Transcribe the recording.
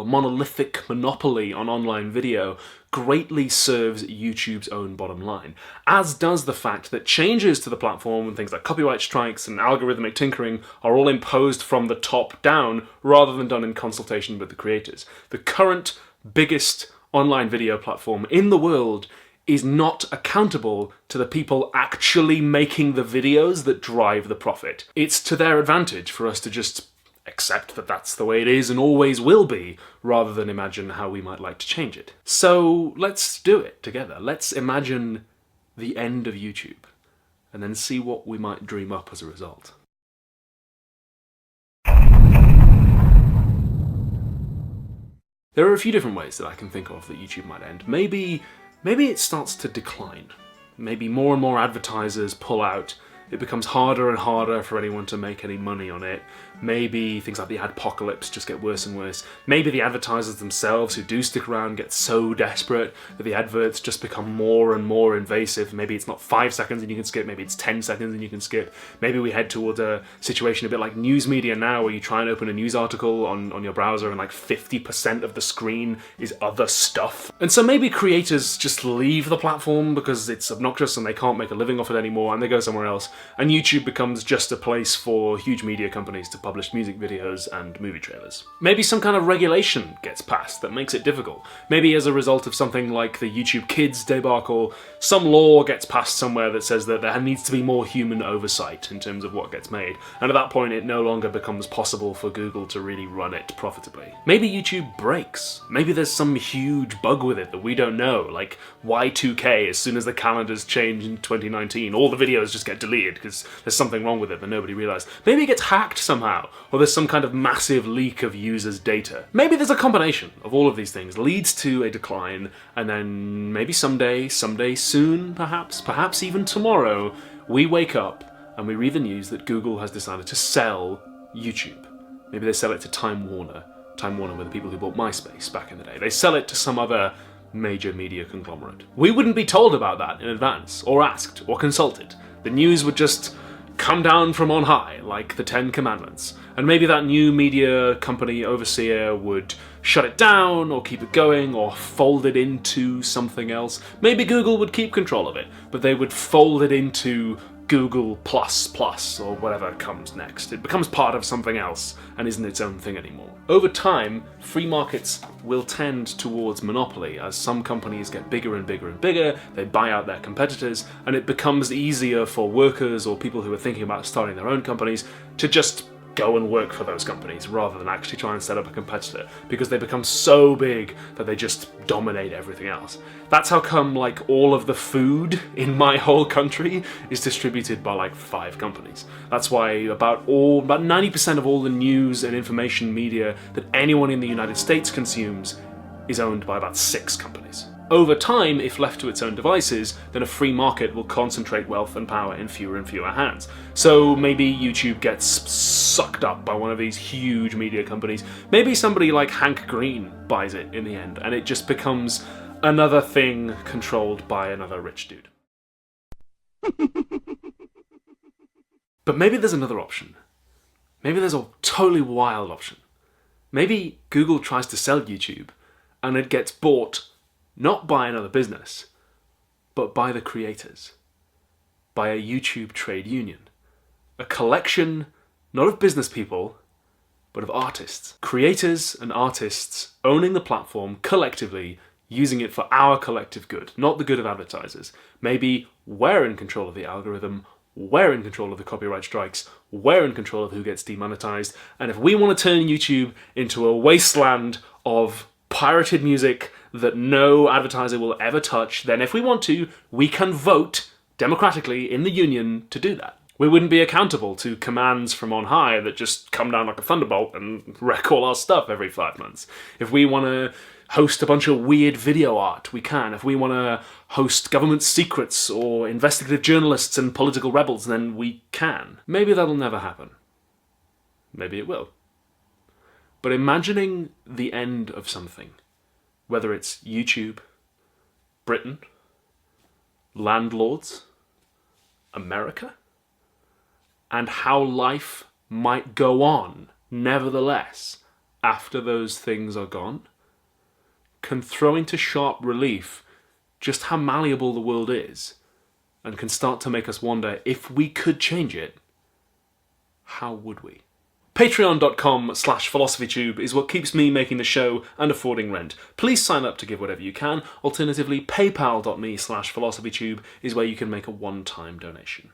A monolithic monopoly on online video greatly serves YouTube's own bottom line, as does the fact that changes to the platform and things like copyright strikes and algorithmic tinkering are all imposed from the top down rather than done in consultation with the creators. The current biggest online video platform in the world is not accountable to the people actually making the videos that drive the profit. It's to their advantage for us to just accept that that's the way it is and always will be, rather than imagine how we might like to change it. So let's do it together. Let's imagine the end of YouTube, and then see what we might dream up as a result. There are a few different ways that I can think of that YouTube might end. Maybe it starts to decline. Maybe more and more advertisers pull out. It becomes harder and harder for anyone to make any money on it. Maybe things like the adpocalypse just get worse and worse. Maybe the advertisers themselves who do stick around get so desperate that the adverts just become more and more invasive. Maybe it's not 5 seconds and you can skip, maybe it's 10 seconds and you can skip. Maybe we head towards a situation a bit like news media now, where you try and open a news article on your browser and like 50% of the screen is other stuff. And so maybe creators just leave the platform because it's obnoxious and they can't make a living off it anymore, and they go somewhere else. And YouTube becomes just a place for huge media companies to publish music videos and movie trailers. Maybe some kind of regulation gets passed that makes it difficult. Maybe as a result of something like the YouTube Kids debacle, some law gets passed somewhere that says that there needs to be more human oversight in terms of what gets made. And at that point it no longer becomes possible for Google to really run it profitably. Maybe YouTube breaks. Maybe there's some huge bug with it that we don't know, like Y2K. As soon as the calendars change in 2019, all the videos just get deleted because there's something wrong with it that nobody realised. Maybe it gets hacked somehow, or there's some kind of massive leak of users' data. Maybe there's a combination of all of these things leads to a decline, and then maybe someday soon, perhaps even tomorrow, we wake up and we read the news that Google has decided to sell YouTube. Maybe they sell it to Time Warner. Time Warner were the people who bought MySpace back in the day. They sell it to some other major media conglomerate. We wouldn't be told about that in advance, or asked, or consulted. The news would just come down from on high, like the 10 Commandments. And maybe that new media company overseer would shut it down, or keep it going, or fold it into something else. Maybe Google would keep control of it, but they would fold it into Google++, or whatever comes next. It becomes part of something else, and isn't its own thing anymore. Over time, free markets will tend towards monopoly. As some companies get bigger and bigger and bigger, they buy out their competitors, and it becomes easier for workers or people who are thinking about starting their own companies to just go and work for those companies rather than actually try and set up a competitor, because they become so big that they just dominate everything else. That's how come like all of the food in my whole country is distributed by like 5 companies. That's why about 90% of all the news and information media that anyone in the United States consumes is owned by about 6 companies. Over time, if left to its own devices, then a free market will concentrate wealth and power in fewer and fewer hands. So maybe YouTube gets sucked up by one of these huge media companies. Maybe somebody like Hank Green buys it in the end, and it just becomes another thing controlled by another rich dude. But maybe there's another option. Maybe there's a totally wild option. Maybe Google tries to sell YouTube, and it gets bought not by another business, but by the creators. By a YouTube trade union. A collection, not of business people, but of artists. Creators and artists owning the platform collectively, using it for our collective good, not the good of advertisers. Maybe we're in control of the algorithm, we're in control of the copyright strikes, we're in control of who gets demonetized, and if we want to turn YouTube into a wasteland of pirated music that no advertiser will ever touch, then if we want to, we can vote democratically in the union to do that. We wouldn't be accountable to commands from on high that just come down like a thunderbolt and wreck all our stuff every 5 months. If we want to host a bunch of weird video art, we can. If we want to host government secrets or investigative journalists and political rebels, then we can. Maybe that'll never happen. Maybe it will. But imagining the end of something, whether it's YouTube, Britain, landlords, America, and how life might go on, nevertheless, after those things are gone can throw into sharp relief just how malleable the world is, and can start to make us wonder, if we could change it, how would we? Patreon.com/philosophytube is what keeps me making the show and affording rent. Please sign up to give whatever you can. Alternatively, paypal.me/philosophytube is where you can make a one-time donation.